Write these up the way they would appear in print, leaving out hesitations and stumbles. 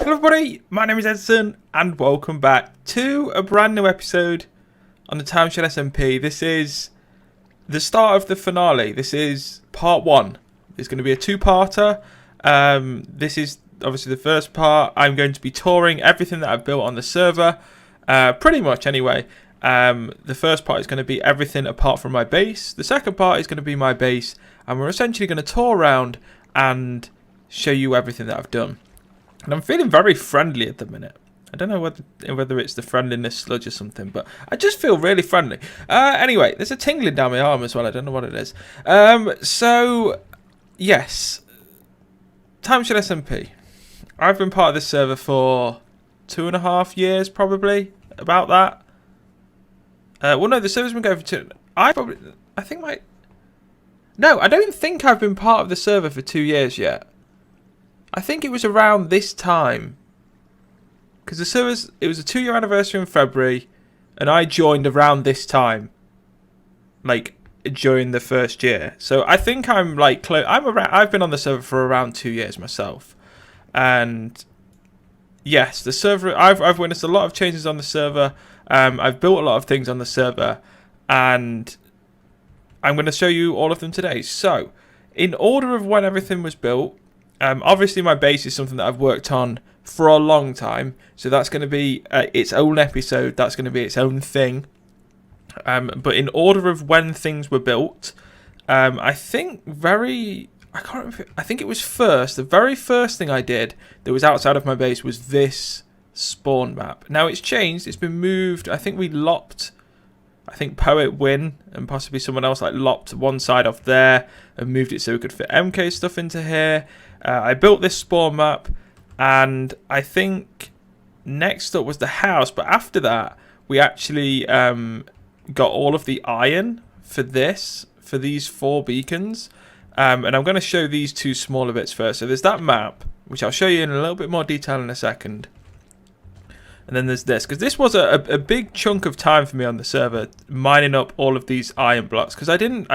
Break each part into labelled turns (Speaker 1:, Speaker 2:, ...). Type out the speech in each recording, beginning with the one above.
Speaker 1: Hello everybody, my name is Edson and welcome back to a brand new episode on the TimeShot SMP. This is the start of the finale. This is part one. It's going to be a two-parter. This is obviously the first part. I'm going to be touring everything that I've built on the server, pretty much anyway. The first part is going to be everything apart from my base. The second part is going to be my base, and we're essentially going to tour around and show you everything that I've done. And I'm feeling very friendly at the minute. I don't know whether it's the friendliness sludge or something, but I just feel really friendly. Anyway, there's a tingling down my arm as well. I don't know what it is. So, yes. TimeShot SMP. I've been part of this server for 2.5 years, probably. About that. Well, no, the server's been going for two. No, I don't think I've been part of the server for 2 years yet. I think it was around this time, because it was a 2-year anniversary in February, and I joined around this time, like during the first year. So I think I'm like I've been on the server for around 2 years myself, and yes, the server. I've witnessed a lot of changes on the server. I've built a lot of things on the server, and I'm going to show you all of them today. So, in order of when everything was built. Obviously my base is something that I've worked on for a long time, so that's going to be its own episode, that's going to be its own thing. But in order of when things were built, I think I can't remember, I think it was the very first thing I did that was outside of my base was this spawn map. Now it's changed, it's been moved. I think Poet Win and possibly someone else like lopped one side off there and moved it so we could fit MK stuff into here. I built this spawn map, and I think next up was the house, but after that we actually got all of the iron for these 4 beacons, and I'm going to show these 2 smaller bits first. So there's that map, which I'll show you in a little bit more detail in a second. And then there's this, because this was a big chunk of time for me on the server, mining up all of these iron blocks, because I didn't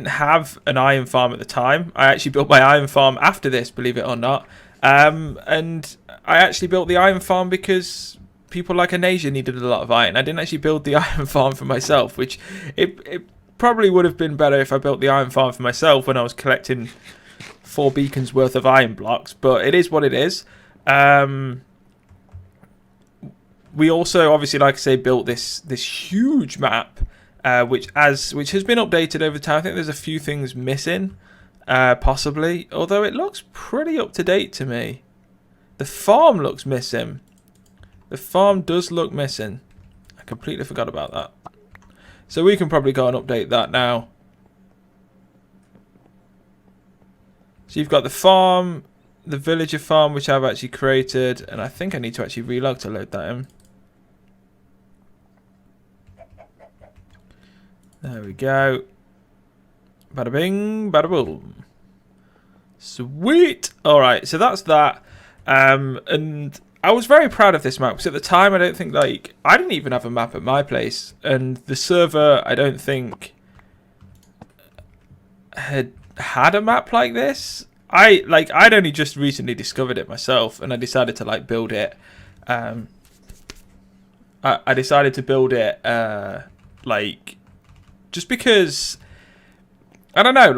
Speaker 1: have an iron farm at the time. I actually built my iron farm after this, believe it or not. And I actually built the iron farm because people like Anasia needed a lot of iron. I didn't actually build the iron farm for myself, which it probably would have been better if I built the iron farm for myself when I was collecting 4 beacons worth of iron blocks, but it is what it is. We also, obviously, like I say, built this huge map, which has been updated over time. I think there's a few things missing, possibly, although it looks pretty up to date to me. The farm looks missing. The farm does look missing. I completely forgot about that. So we can probably go and update that now. So you've got the farm, the villager farm, which I've actually created, and I think I need to actually relog to load that in. There we go. Bada bing, bada boom. Sweet. All right, so that's that. And I was very proud of this map because at the time I didn't even have a map at my place, and the server I don't think had a map like this. I'd only just recently discovered it myself, and I decided to build it. I decided to build it just because I don't know,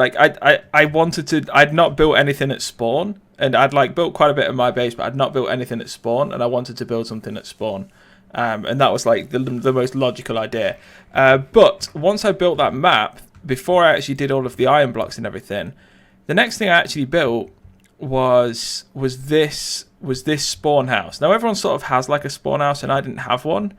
Speaker 1: I wanted to. I'd not built anything at spawn, and I'd built quite a bit of my base, but I'd not built anything at spawn, and I wanted to build something at spawn. And that was the most logical idea. But once I built that map, before I actually did all of the iron blocks and everything, the next thing I actually built was this spawn house. Now everyone sort of has a spawn house, and I didn't have one.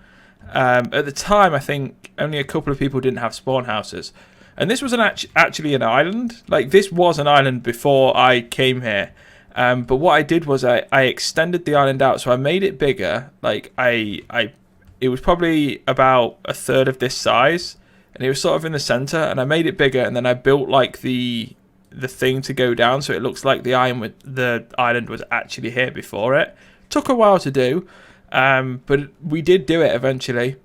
Speaker 1: At the time, I think only a couple of people didn't have spawn houses, and this was actually an island. This was an island before I came here. But what I did was I extended the island out, so I made it bigger. It was probably about a third of this size, and it was sort of in the center. And I made it bigger, and then I built the thing to go down, so it looks like the island was actually here before it. Took a while to do. But we did do it eventually.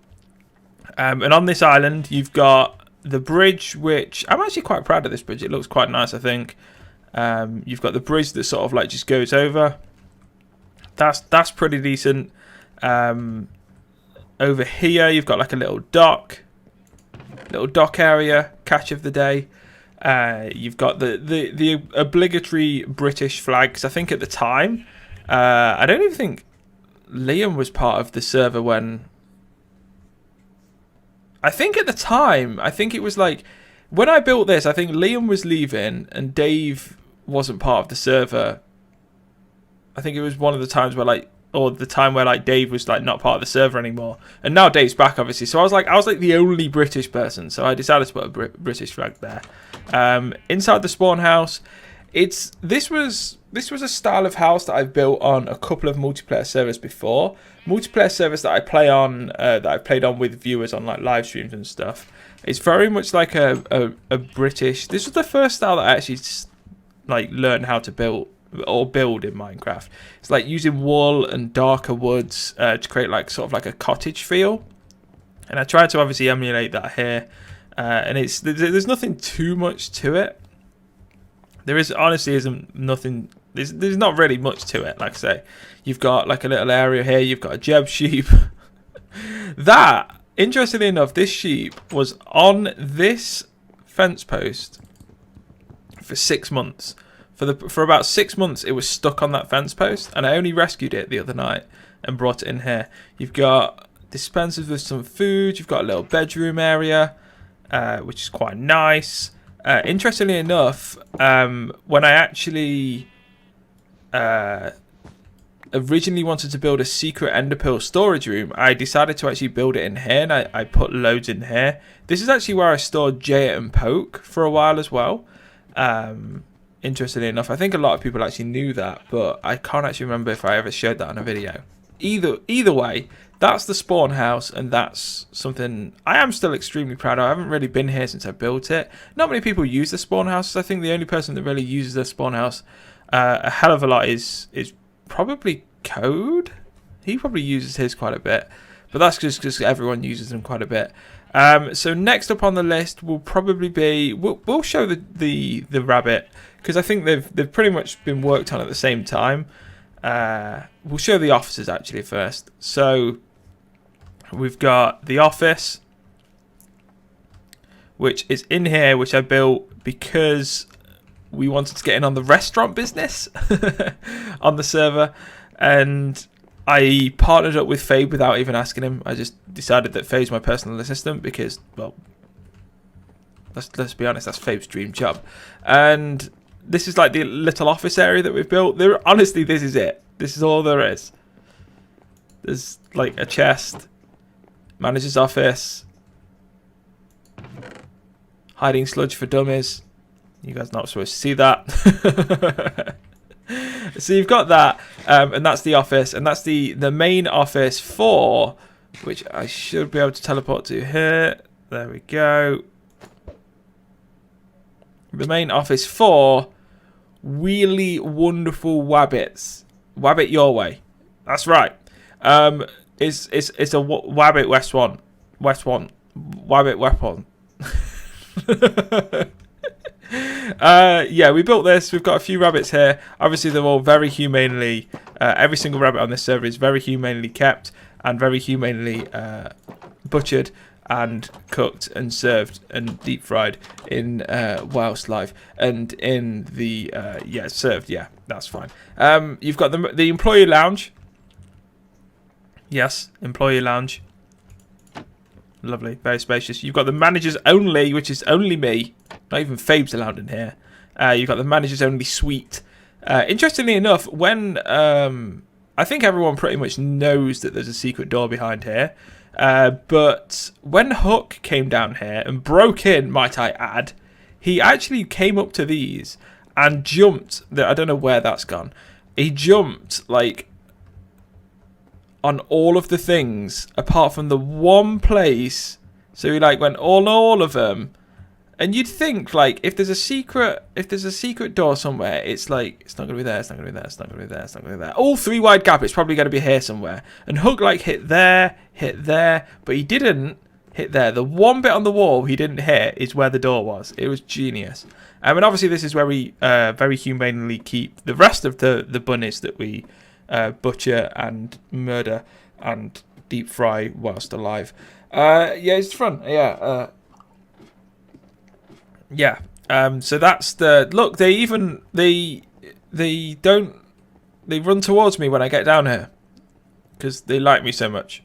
Speaker 1: And on this island, you've got the bridge, which I'm actually quite proud of this bridge. It looks quite nice, I think. You've got the bridge that sort of just goes over. That's pretty decent. Over here, you've got like a little dock area, catch of the day. You've got the obligatory British flags. I think at the time, I don't even think Liam was part of the server when. I think at the time, I think it was like when I built this. I think Liam was leaving and Dave wasn't part of the server. I think it was one of the times where like. Or the time where like Dave was like not part of the server anymore, and now Dave's back obviously. So I was like the only British person, so I decided to put a British flag there. Inside the spawn house, this was a style of house that I've built on a couple of multiplayer servers before. Multiplayer servers that I play on, that I've played on with viewers on like live streams and stuff. It's very much like a British. This was the first style that I actually like learned how to build in Minecraft. It's like using wool and darker woods to create like sort of like a cottage feel, and I tried to obviously emulate that here, and there's nothing too much to it. There is honestly isn't nothing. There's not really much to it. Like I say, you've got like a little area here. You've got a Jeb sheep. That, interestingly enough, this sheep was on this fence post for 6 months. For about 6 months, it was stuck on that fence post, and I only rescued it the other night and brought it in here. You've got dispensers with some food. You've got a little bedroom area, which is quite nice. Interestingly enough, when I actually originally wanted to build a secret enderpearl storage room, I decided to actually build it in here, and I put loads in here. This is actually where I stored Jay and Poke for a while as well. Interestingly enough, I think a lot of people actually knew that, but I can't actually remember if I ever showed that on a video. Either way, that's the spawn house, and that's something I am still extremely proud of. I haven't really been here since I built it. Not many people use the spawn house. I think the only person that really uses the spawn house a hell of a lot is probably Code. He probably uses his quite a bit, but that's just because everyone uses them quite a bit. So next up on the list will probably be we'll show the rabbit, because I think they've pretty much been worked on at the same time. We'll show the offices actually first. So we've got the office, which is in here, which I built because we wanted to get in on the restaurant business on the server, and I partnered up with Fabe without even asking him. I just decided that Fabe's my personal assistant because, well, let's be honest, that's Fabe's dream job. And this is like the little office area that we've built. Honestly, this is it. This is all there is. There's like a chest, manager's office, hiding sludge for dummies. You guys are not supposed to see that. So you've got that, and that's the office, and that's the main office for, which I should be able to teleport to here. There we go. The main office for really wonderful wabbits. Wabbit your way. That's right. It's a wabbit West One. Wabbit weapon. Yeah, we built this. We've got a few rabbits here. Obviously, they're all very humanely. Every single rabbit on this server is very humanely kept and very humanely butchered and cooked and served and deep fried in whilst live and in the served. Yeah, that's fine. You've got the employee lounge. Yes, employee lounge. Lovely, very spacious. You've got the managers only, which is only me. Not even Fabe's allowed in here. You've got the managers only suite. Interestingly enough, when I think everyone pretty much knows that there's a secret door behind here. But when Hook came down here and broke in, might I add, he actually came up to these and jumped. I don't know where that's gone. He jumped like on all of the things apart from the one place. So he like went all of them. And you'd think like if there's a secret door somewhere, it's like it's not gonna be there, it's not gonna be there, it's not gonna be there, it's not gonna be there. All three wide gap, it's probably gonna be here somewhere. And Hook like hit there, but he didn't hit there. The one bit on the wall he didn't hit is where the door was. It was genius. And obviously this is where we very humanely keep the rest of the bunnies that we butcher and murder and deep fry whilst alive. Yeah, it's fun. Yeah. Yeah. So that's the look. They run towards me when I get down here because they like me so much.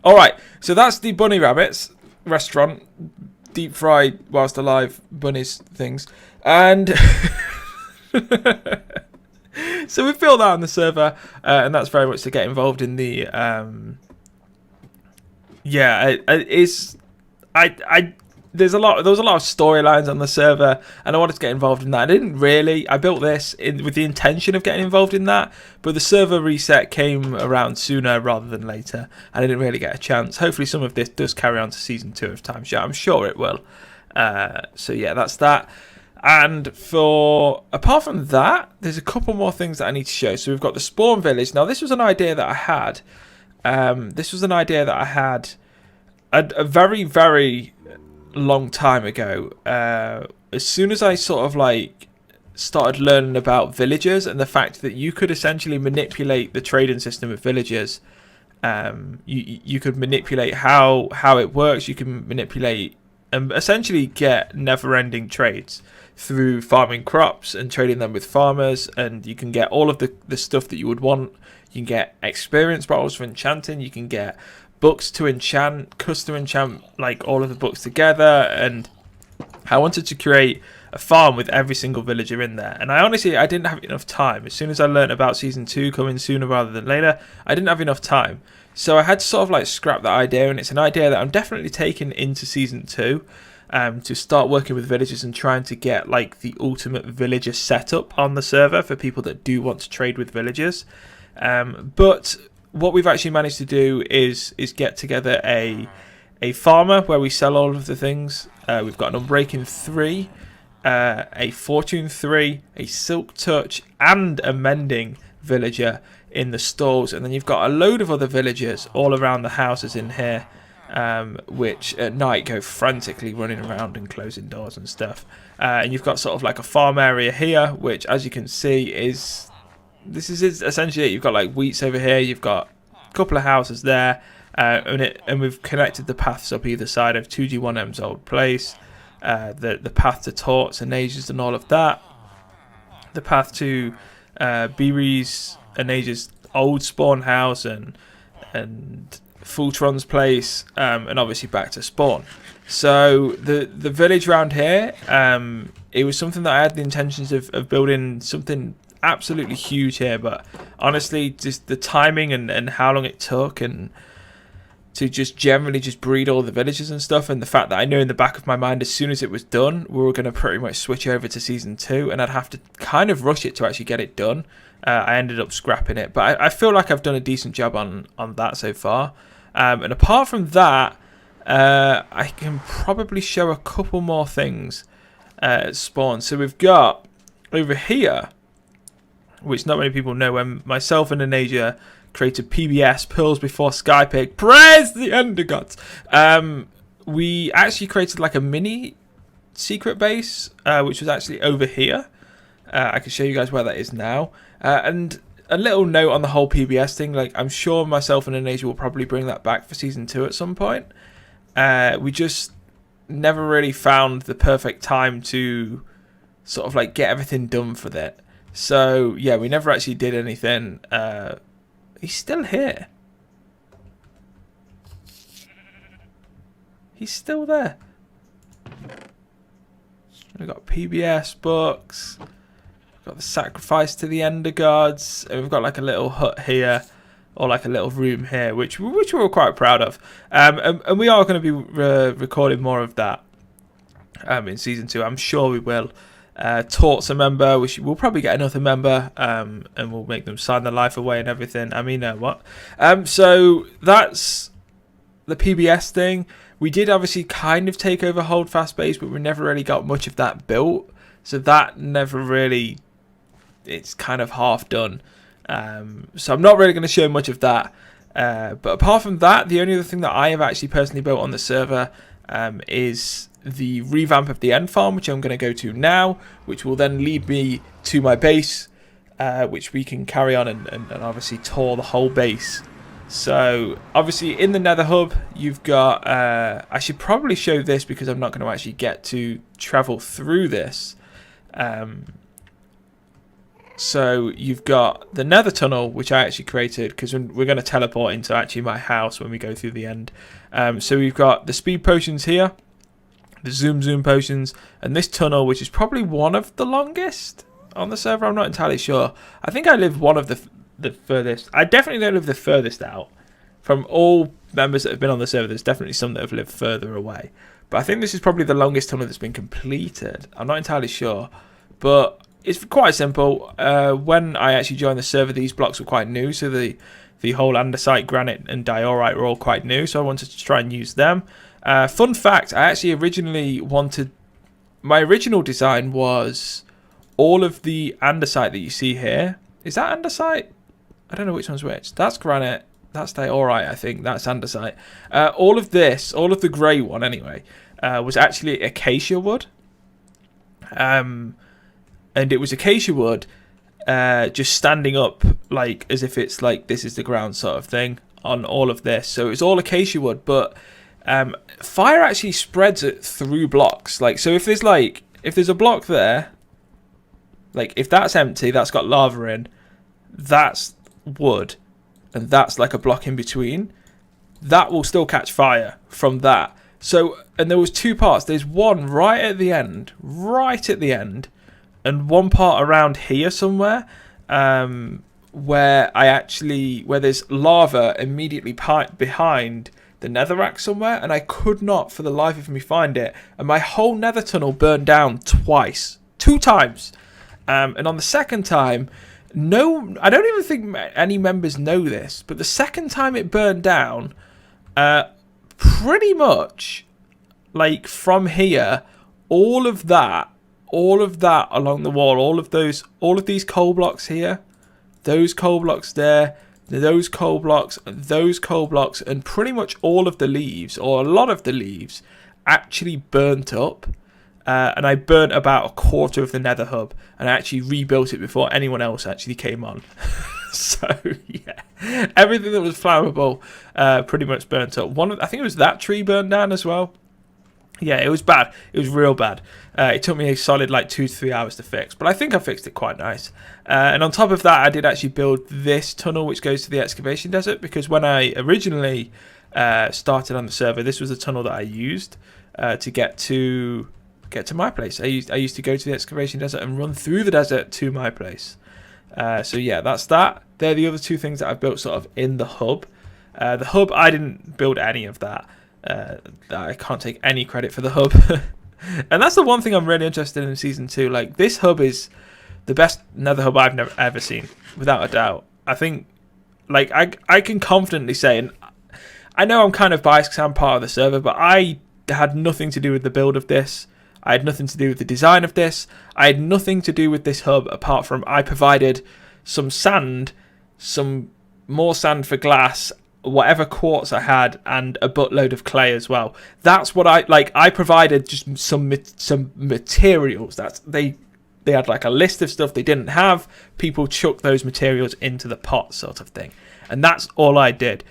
Speaker 1: All right. So that's the bunny rabbits restaurant, deep fried whilst alive bunnies things, and so we've built that on the server, and that's very much to get involved in the there was a lot of storylines on the server, and I wanted to get involved in that. I didn't really. I built this with the intention of getting involved in that, but the server reset came around sooner rather than later. I didn't really get a chance. Hopefully some of this does carry on to season 2 of TimeShot. I'm sure it will. So yeah, that's that. And apart from that, there's a couple more things that I need to show. So we've got the spawn village. Now this was an idea that I had. A very, very long time ago. As soon as I sort of like started learning about villagers and the fact that you could essentially manipulate the trading system of villagers, you could manipulate how it works. You can manipulate and essentially get never-ending trades through farming crops and trading them with farmers, and you can get all of the stuff that you would want. You can get experience bottles for enchanting. You can get books to enchant, custom enchant, like all of the books together. And I wanted to create a farm with every single villager in there. And I didn't have enough time. As soon as I learned about season 2 coming sooner rather than later, I didn't have enough time. So I had to sort of like scrap that idea, and it's an idea that I'm definitely taking into season 2. To start working with villagers and trying to get like the ultimate villager setup on the server for people that do want to trade with villagers. But what we've actually managed to do is get together a farmer where we sell all of the things. We've got an Unbreaking 3, a Fortune 3, a Silk Touch, and a Mending villager in the stalls. And then you've got a load of other villagers all around the houses in here, which at night go frantically running around and closing doors and stuff. And you've got sort of like a farm area here, which, as you can see, is essentially it. You've got like wheats over here. You've got a couple of houses there, and we've connected the paths up either side of 2G1M's old place, the path to Torts and Asia's and all of that, the path to Beery's and Asia's old spawn house and Fultron's place, and obviously back to spawn. So the village around here, it was something that I had the intentions of building something absolutely huge here, but honestly just the timing and how long it took and to just generally just breed all the villagers and stuff, and the fact that I knew in the back of my mind as soon as it was done we were going to pretty much switch over to season 2 and I'd have to kind of rush it to actually get it done. I ended up scrapping it, but I feel like I've done a decent job on that so far. And apart from that, I can probably show a couple more things at spawn. So we've got over here, which not many people know, when myself and Anasia created PBS, Pearls Before Skypig, praise the Ender Gods. We actually created like a mini secret base, which was actually over here. I can show you guys where that is now. And a little note on the whole PBS thing, like I'm sure myself and Anasia will probably bring that back for season 2 at some point. We just never really found the perfect time to sort of like get everything done for that. So yeah, we never actually did anything. He's still here. He's still there. We've got PBS books. Got the sacrifice to the Ender Gods, and we've got like a little hut here, or like a little room here, which we're all quite proud of. And we are going to be recording more of that in season 2. I'm sure we will. Tort's a member. We'll probably get another member, and we'll make them sign their life away and everything. I mean, what? So that's the PBS thing. We did obviously kind of take over Holdfast Base, but we never really got much of that built. So that never really... It's kind of half done. So I'm not really going to show much of that. But apart from that, the only other thing that I have actually personally built on the server is the revamp of the end farm, which I'm going to go to now, which will then lead me to my base. which we can carry on and obviously tour the whole base. So obviously in the Nether hub you've got, I should probably show this because I'm not going to actually get to travel through this. So you've got the Nether tunnel, which I actually created because we're going to teleport into actually my house when we go through the end. So we've got the speed potions here, the zoom potions, and this tunnel, which is probably one of the longest on the server. I'm not entirely sure. I think I live one of the furthest. I definitely don't live the furthest out. From all members that have been on the server, there's definitely some that have lived further away. But I think this is probably the longest tunnel that's been completed. I'm not entirely sure. But it's quite simple. When I actually joined the server, these blocks were quite new. So the whole andesite, granite, and diorite were all quite new. So I wanted to try and use them. Fun fact, I actually originally wanted... My original design was all of the andesite that you see here. Is that andesite? I don't know which one's which. That's granite. That's diorite, I think. That's andesite. All of this, all of the grey one anyway, was actually acacia wood. And it was acacia wood just standing up like as if it's like this is the ground sort of thing on all of this. So it's all acacia wood, but fire actually spreads it through blocks. Like, so if there's a block there, like if that's empty, that's got lava in, that's wood, and that's like a block in between, that will still catch fire from that. So, and there was two parts. There's one right at the end, and one part around here somewhere, where there's lava immediately behind the netherrack somewhere, and I could not for the life of me find it, and my whole nether tunnel burned down two times, and on the second time, no, I don't even think any members know this, but the second time it burned down, pretty much like from here, all of that along the wall, all of these coal blocks here, those coal blocks there, those coal blocks, those coal blocks, and pretty much all of the leaves, or a lot of the leaves, actually burnt up. And I burnt about a quarter of the Nether hub, and I actually rebuilt it before anyone else actually came on. So yeah, everything that was flammable pretty much burnt up. I think it was that tree burned down as well. Yeah, it was bad. It was real bad. It took me a solid like 2 to 3 hours to fix, but I think I fixed it quite nice. And on top of that, I did actually build this tunnel which goes to the excavation desert, because when I originally started on the server, this was the tunnel that I used to get to my place. I used to go to the excavation desert and run through the desert to my place. So yeah, that's that. They're the other two things that I've built sort of in the hub. The hub, I didn't build any of that. I can't take any credit for the hub. And that's the one thing I'm really interested in Season 2. Like, this hub is the best Nether hub I've never ever seen, without a doubt. I think, like, I can confidently say, and I know I'm kind of biased because I'm part of the server, but I had nothing to do with the build of this. I had nothing to do with the design of this. I had nothing to do with this hub apart from I provided some sand, some more sand for glass, whatever quartz I had, and a buttload of clay as well. That's what I provided just some materials. They had like a list of stuff they didn't have. People chucked those materials into the pot sort of thing. And that's all I did.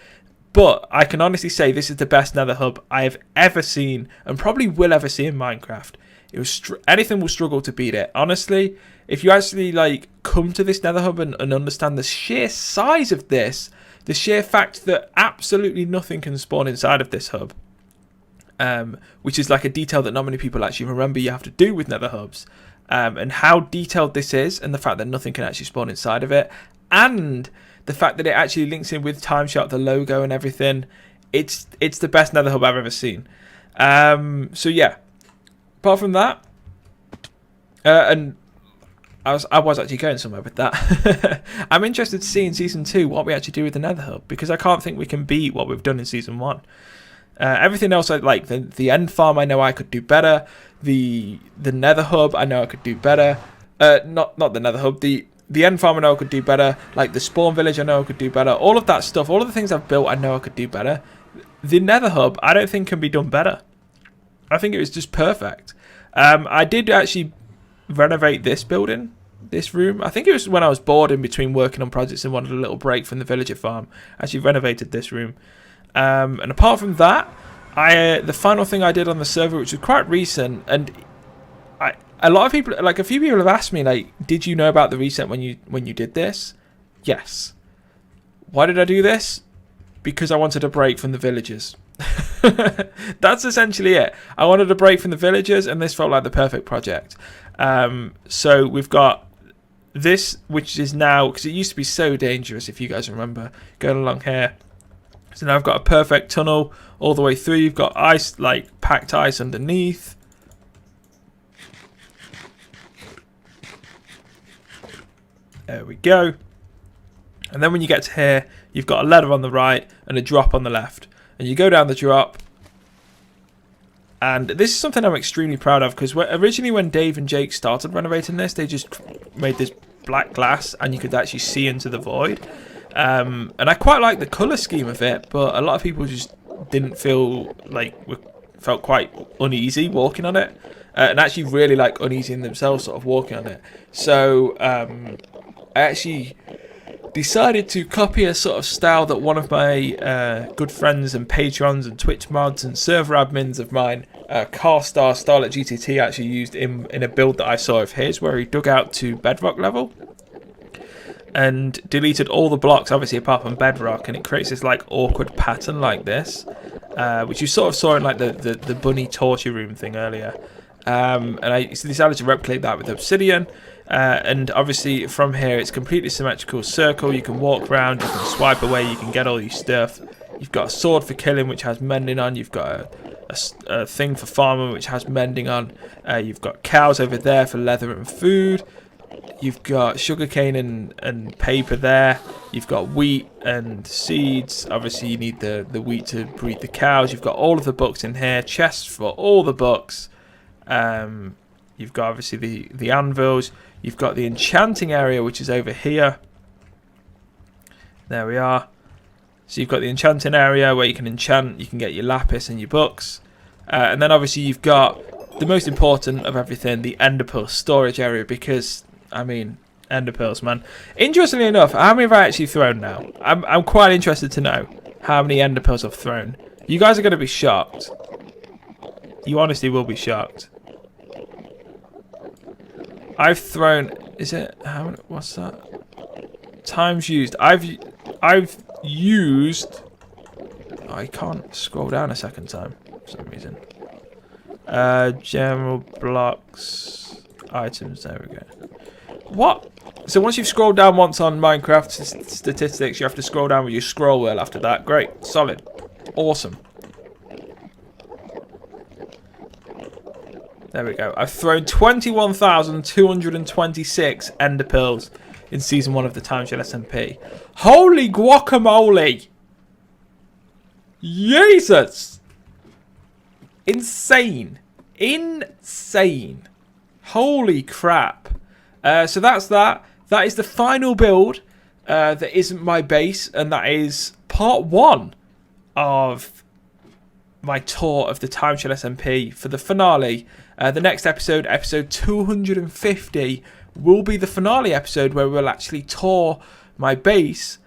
Speaker 1: But I can honestly say this is the best Nether hub I have ever seen, and probably will ever see in Minecraft. It was anything will struggle to beat it. Honestly, if you actually like come to this Nether hub and understand the sheer size of this, the sheer fact that absolutely nothing can spawn inside of this hub, which is like a detail that not many people actually remember you have to do with Nether hubs, and how detailed this is, and the fact that nothing can actually spawn inside of it, and the fact that it actually links in with TimeShot, the logo and everything. It's the best Nether hub I've ever seen. So yeah, apart from that, and I was actually going somewhere with that. I'm interested to see in Season 2 what we actually do with the Nether hub, because I can't think we can beat what we've done in Season 1. Everything else, I like the end farm, I know I could do better. The Nether hub, I know I could do better. Not the Nether hub, the end farm I know I could do better. Like the spawn village I know I could do better. All of that stuff, all of the things I've built I know I could do better. The Nether hub I don't think can be done better. I think it was just perfect. I did actually renovate this building this room. I think it was when I was bored in between working on projects and wanted a little break from the villager farm. I actually renovated this room. And apart from that, the final thing I did on the server, which was quite recent, and a lot of people, like a few people have asked me, like, did you know about the reset when you did this? Yes. Why did I do this? Because I wanted a break from the villagers. That's essentially it. I wanted a break from the villagers, and this felt like the perfect project. So we've got this, which is now, because it used to be so dangerous, if you guys remember, going along here. So now I've got a perfect tunnel all the way through. You've got ice, like packed ice underneath. There we go. And then when you get to here, you've got a ladder on the right and a drop on the left. And you go down the drop. And this is something I'm extremely proud of, because originally when Dave and Jake started renovating this, they just made this black glass and you could actually see into the void. And I quite like the colour scheme of it, but a lot of people just didn't feel like, felt quite uneasy walking on it. And actually really like uneasy in themselves sort of walking on it. So I actually decided to copy a sort of style that one of my good friends and patrons and Twitch mods and server admins of mine, Carstar Starlet GTT, actually used in a build that I saw of his, where he dug out to bedrock level and deleted all the blocks, obviously apart from bedrock, and it creates this like awkward pattern like this, which you sort of saw in like the bunny torture room thing earlier. And I decided to replicate that with obsidian. And obviously from here it's completely symmetrical circle. You can walk around, you can swipe away, you can get all your stuff. You've got a sword for killing, which has mending on. You've got a thing for farming, which has mending on. You've got cows over there for leather and food. You've got sugarcane and paper there. You've got wheat and seeds. Obviously you need the wheat to breed the cows. You've got all of the books in here, chests for all the books. You've got obviously the anvils. You've got the enchanting area, which is over here. There we are. So you've got the enchanting area where you can enchant, you can get your lapis and your books. And then obviously you've got the most important of everything, the ender pearl storage area, because, I mean, ender pearls, man. Interestingly enough, how many have I actually thrown now? I'm quite interested to know how many ender pearls I've thrown. You guys are going to be shocked. You honestly will be shocked. I've thrown, is it, what's that? Times used. I've used, I can't scroll down a second time for some reason. General blocks, items, there we go. What? So once you've scrolled down once on Minecraft statistics, you have to scroll down with your scroll wheel after that. Great, solid, awesome. There we go. I've thrown 21,226 ender pearls in season 1 of the TimeShot SMP. Holy guacamole! Jesus! Insane. Insane. Holy crap. So that's that. That is the final build that isn't my base, and that is part 1 of my tour of the TimeShot SMP for the finale. The next episode, episode 250, will be the finale episode where we'll actually tour my base,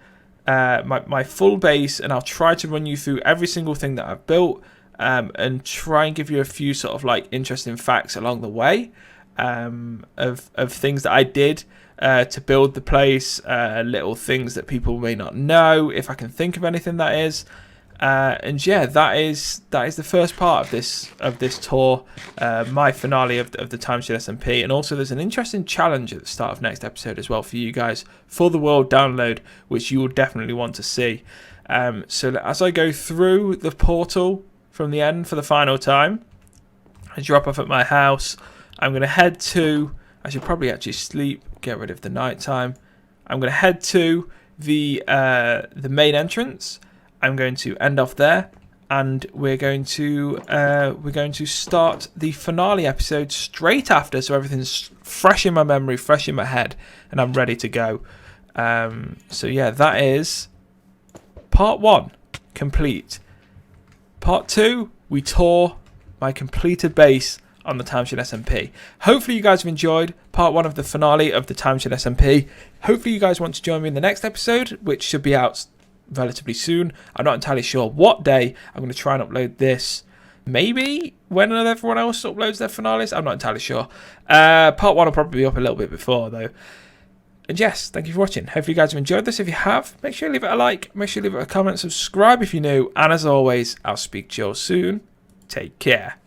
Speaker 1: my full base, and I'll try to run you through every single thing that I've built, and try and give you a few sort of like interesting facts along the way, of things that I did to build the place, little things that people may not know, if I can think of anything that is. And yeah, that is the first part of this tour, my finale of the TimeShot SMP, and also there's an interesting challenge at the start of next episode as well for you guys for the world download, which you will definitely want to see. So as I go through the portal from the end for the final time, I drop off at my house. I'm going to head to, I should probably actually sleep, get rid of the night time. I'm going to head to the main entrance. I'm going to end off there, and we're going to start the finale episode straight after, so everything's fresh in my memory, fresh in my head, and I'm ready to go. So yeah, that is part 1 complete. Part 2, we tour my completed base on the TimeShot SMP. Hopefully you guys have enjoyed part 1 of the finale of the TimeShot SMP. Hopefully you guys want to join me in the next episode, which should be out relatively soon. I'm not entirely sure what day. I'm going to try and upload this maybe when everyone else uploads their finales. I'm not entirely sure. Part 1 will probably be up a little bit before though. And yes, thank you for watching. Hopefully you guys have enjoyed this. If you have, make sure you leave it a like, make sure you leave it a comment, subscribe if you're new, and as always, I'll speak to you all soon. Take care.